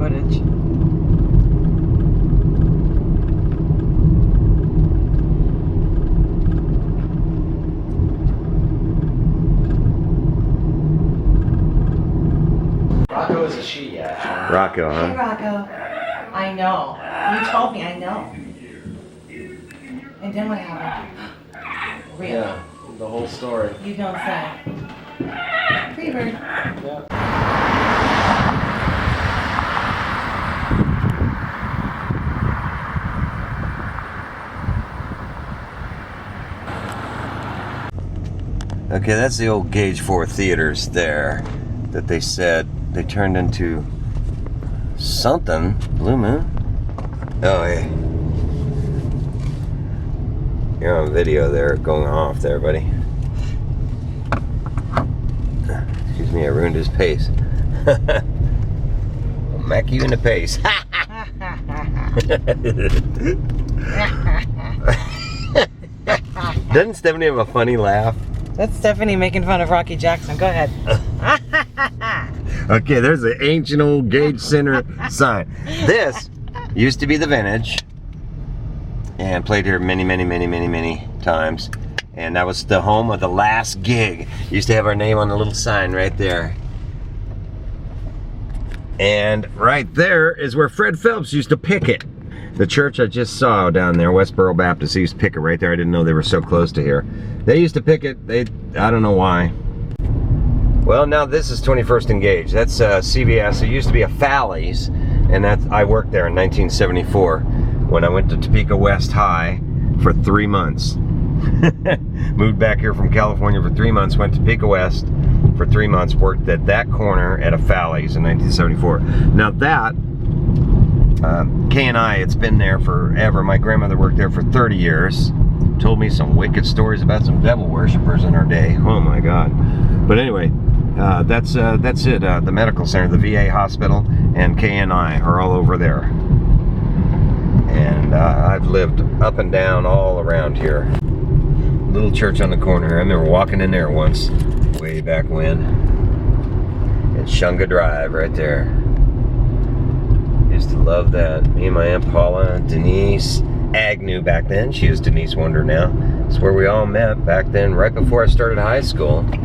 footage. Rocco is a she, yeah. Rocco, huh? Hey, Rocco. I know. You told me, I know. And then what happened? Really? Yeah, the whole story. You don't say. Free bird. Yeah. Okay, that's the old Gauge 4 theaters there that they said they turned into something. Blue Moon? Oh, yeah. You're on video there, going off there, buddy. Excuse me, I ruined his pace. I'll mack you into pace. Doesn't Stephanie have a funny laugh? That's Stephanie making fun of Rocky Jackson. Go ahead. Okay, there's the ancient old Gauge Center sign. This used to be the Vintage, and played here many times. And that was the home of the last gig. Used to have our name on the little sign right there. And right there is where Fred Phelps used to picket. The church I just saw down there, Westboro Baptist, they used to picket right there. I didn't know they were so close to here. They used to picket, I don't know why. Well, now this is 21st and Gauge. That's CVS. It used to be a Fally's, and I worked there in 1974 when I went to Topeka West High for 3 months. Moved back here from California for 3 months, went to Topeka West for 3 months, worked at that corner at a Fally's in 1974. Now that, K&I, it's been there forever. My grandmother worked there for 30 years. Told me some wicked stories about some devil worshippers in our day. Oh my God. But anyway, that's it. The medical center, the VA hospital, and K&I are all over there. And I've lived up and down all around here. Little church on the corner here. I remember walking in there once, way back when. At Shunga Drive right there. Used to love that. Me and my Aunt Paula, Denise Agnew back then. She is Denise Wonder now. It's where we all met back then, right before I started high school. I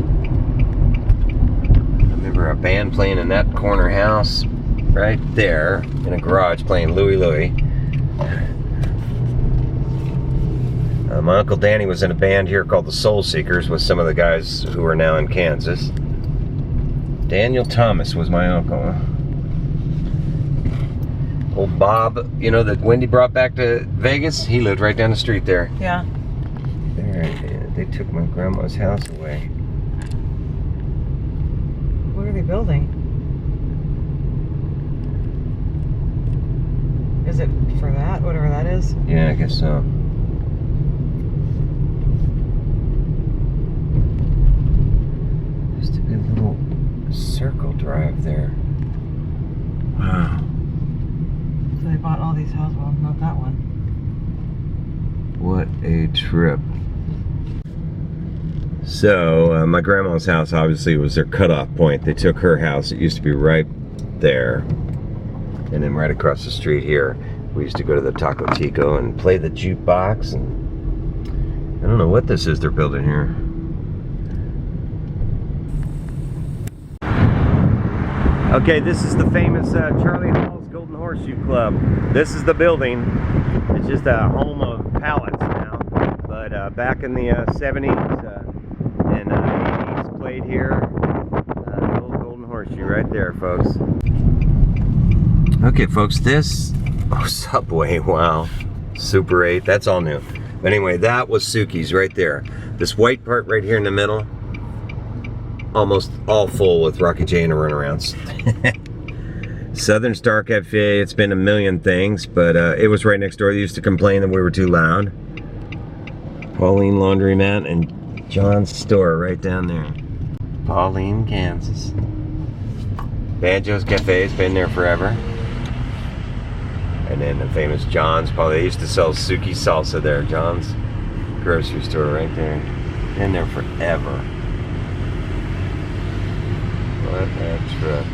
remember a band playing in that corner house right there in a garage playing Louie Louie. My Uncle Danny was in a band here called the Soul Seekers with some of the guys who are now in Kansas. Daniel Thomas was my uncle. Old Bob, you know, that Wendy brought back to Vegas, he lived right down the street there. Yeah. There, they took my grandma's house away. What are they building? Is it for that, whatever that is? Yeah, I guess so. Just a good little circle drive there. Wow. So they bought all these houses, well, not that one. What a trip. So, my grandma's house obviously was their cutoff point. They took her house. It used to be right there. And then right across the street here, we used to go to the Taco Tico and play the jukebox. And I don't know what this is they're building here. Okay, this is the famous Charlie Hall's Golden Horseshoe Club. This is the building. It's just a home of pallets now. But back in the 70s and 80s, played here. The old Golden Horseshoe right there, folks. Okay, folks, this... Oh, Subway, wow. Super 8, that's all new. But anyway, that was Suki's right there. This white part right here in the middle, almost all full with Rocky J and the Runarounds. Southern Star Cafe, it's been a million things, but it was right next door. They used to complain that we were too loud. Pauline Laundromat and John's store right down there. Pauline, Kansas. Banjo's Cafe's been there forever. And then the famous John's, they used to sell Suki salsa there. John's grocery store right there. Been there forever. What a trip.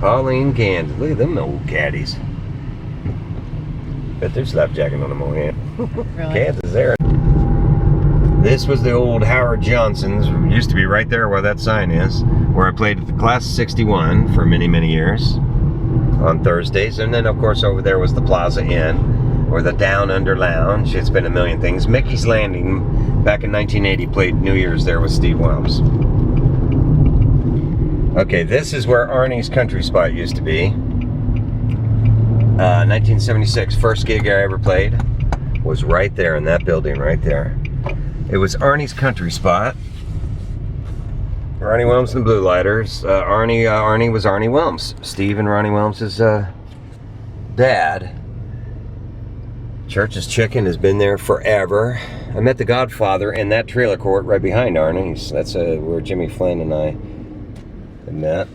Pauline, Kansas. Look at them old caddies. Bet they're slapjacking on them old hand. Really? Kansas there. This was the old Howard Johnson's. Used to be right there where that sign is, where I played at the Class 61 for many, many years on Thursdays. And then, of course, over there was the Plaza Inn or the Down Under Lounge. It's been a million things. Mickey's Landing, back in 1980, played New Year's there with Steve Wilms. Okay, this is where Arnie's Country Spot used to be. 1976, first gig I ever played was right there in that building right there. It was Arnie's Country Spot. Ronnie Wilms and the Blue Lighters. Arnie was Arnie Wilms. Steve and Ronnie Wilms' dad. Church's Chicken has been there forever. I met the Godfather in that trailer court right behind Arnie's. That's where Jimmy Flynn and I had met.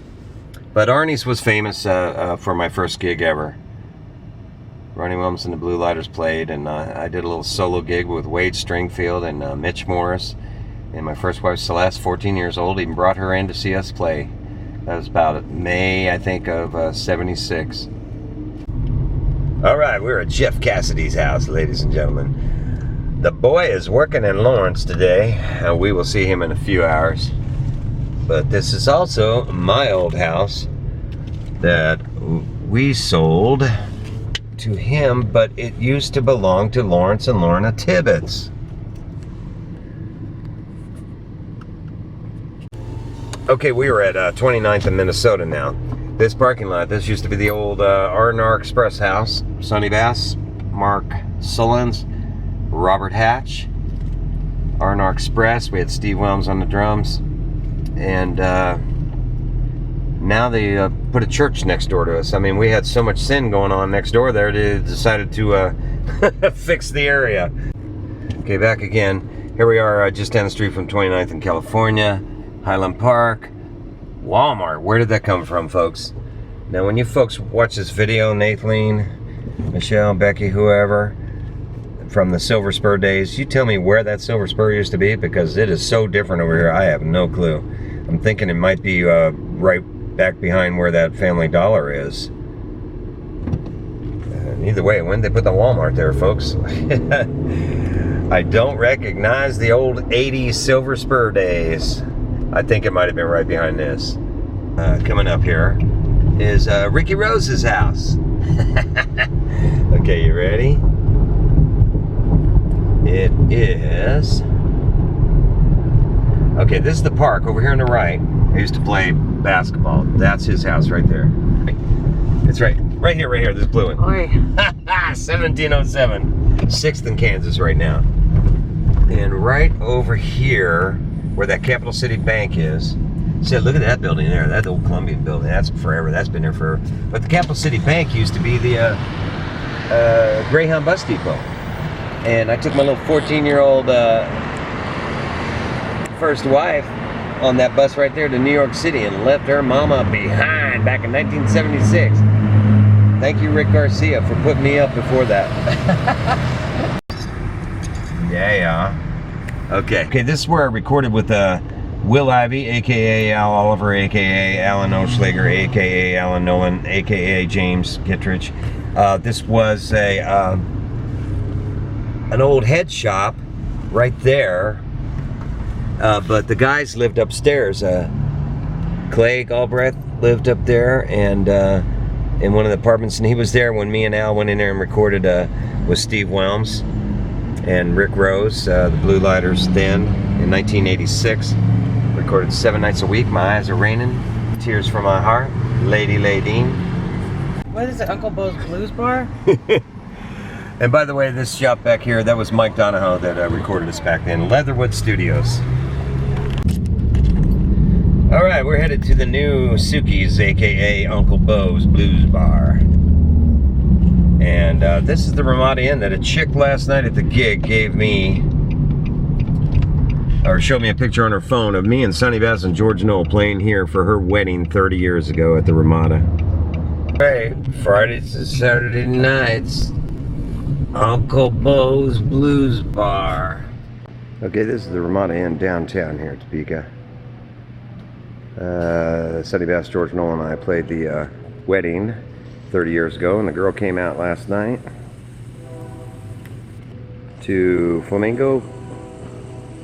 But Arnie's was famous for my first gig ever. Ronnie Wilms and the Blue Lighters played, and I did a little solo gig with Wade Stringfield and Mitch Morris. And my first wife, Celeste, 14 years old, even brought her in to see us play. That was about May, I think, of 76. All right, we're at Jeff Cassidy's house, ladies and gentlemen. The boy is working in Lawrence today, and we will see him in a few hours. But this is also my old house that we sold to him, but it used to belong to Lawrence and Lorna Tibbetts. Okay, we were at 29th and Minnesota now. This parking lot, this used to be the old R&R Express house. Sonny Bass, Mark Sullins, Robert Hatch, R&R Express. We had Steve Wilms on the drums. And now they put a church next door to us. I mean, we had so much sin going on next door there, they decided to fix the area. Okay, back again. Here we are just down the street from 29th in California. Highland Park. Walmart. Where did that come from, folks? Now, when you folks watch this video, Nathalie, Michelle, Becky, whoever, from the Silver Spur days, you tell me where that Silver Spur used to be, because it is so different over here. I have no clue. I'm thinking it might be right back behind where that Family Dollar is. Either way, when did they put the Walmart there, folks? I don't recognize the old 80s Silver Spur days. I think it might have been right behind this. Coming up here is Ricky Rose's house. Okay, you ready? It is... Okay, this is the park over here on the right. I used to play basketball. That's his house right there. It's right here, this blue one. 1707. 6th in Kansas right now. And right over here, where that Capital City Bank is, see, look at that building there, that old Columbian building. That's forever, that's been there forever. But the Capital City Bank used to be the Greyhound bus depot. And I took my little 14-year-old first wife on that bus right there to New York City and left her mama behind back in 1976. Thank you, Rick Garcia, for putting me up before that. Yeah. Okay, this is where I recorded with Will Ivey, a.k.a. Al Oliver, a.k.a. Alan Oschlager, a.k.a. Alan Nolan, a.k.a. James Kittredge. This was an old head shop right there, but the guys lived upstairs. Clay Galbraith lived up there, and in one of the apartments, and he was there when me and Al went in there and recorded with Steve Wilms and Rick Rose, the Blue Lighters then, in 1986. Recorded 7 nights a week. My eyes are raining, tears from my heart, Lady Ladine. What is it, Uncle Bo's Blues Bar? And by the way, this shop back here, that was Mike Donahoe that recorded us back then, Leatherwood Studios. All right, we're headed to the new Suki's, aka Uncle Bo's Blues Bar. And this is the Ramada Inn that a chick last night at the gig gave me, or showed me a picture on her phone of me and Sonny Bass and George Noel playing here for her wedding 30 years ago at the Ramada. Hey, Fridays and Saturday nights, Uncle Bo's Blues Bar. Okay, this is the Ramada Inn downtown here at Topeka. Sonny Bass, George Noel, and I played the wedding 30 years ago, and the girl came out last night to Flamingo,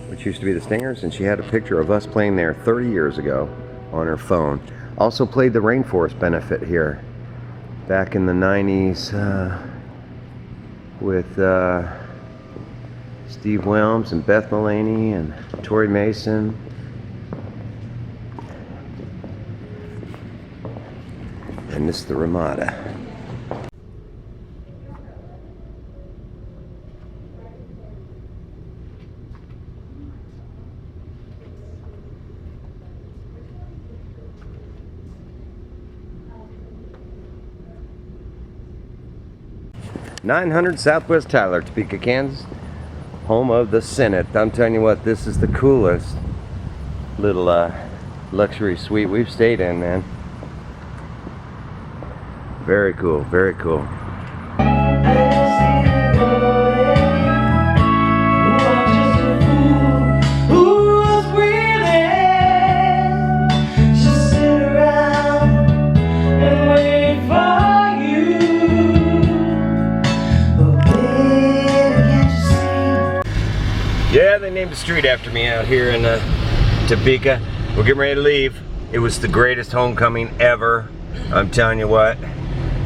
which used to be the Stingers, and she had a picture of us playing there 30 years ago on her phone. Also played the Rainforest Benefit here back in the 90s with Steve Whelms and Beth Mullaney and Tori Mason. And this is the Ramada. .900 Southwest Tyler, Topeka, Kansas, home of the Senate. I'm telling you what, this is the coolest little luxury suite we've stayed in, man. Very cool, very cool. Yeah, they named a street after me out here in Topeka. We're getting ready to leave. It was the greatest homecoming ever. I'm telling you what,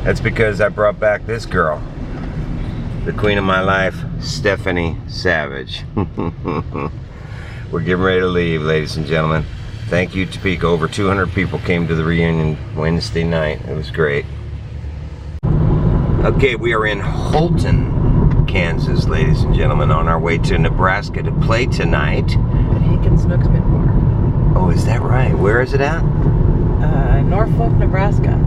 that's because I brought back this girl, the queen of my life, Stephanie Savage. We're getting ready to leave, ladies and gentlemen. Thank you, Topeka. Over 200 people came to the reunion Wednesday night. It was great. Okay, we are in Holton, Kansas, ladies and gentlemen, on our way to Nebraska to play tonight. At Hankins Snooks Mint Bar. Oh, is that right? Where is it at? Norfolk, Nebraska.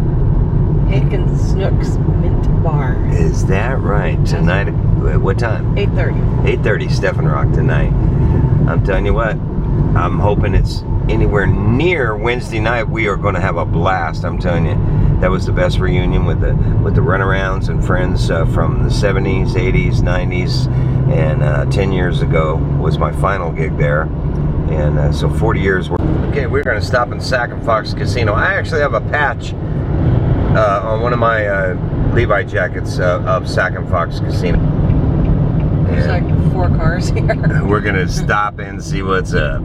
Hankins Snooks Mint Bar. Is that right? Tonight, at what time? 8:30. 8:30, STEFnROCK tonight. I'm telling you what, I'm hoping it's anywhere near Wednesday night. We are going to have a blast. I'm telling you, that was the best reunion with the runarounds and friends from the 70s, 80s, 90s, and 10 years ago was my final gig there. And so 40 years. Okay, we're going to stop in Sack and Fox Casino. I actually have a patch on one of my Levi jackets of Sack and Fox Casino. There's like 4 cars here. We're going to stop and see what's up.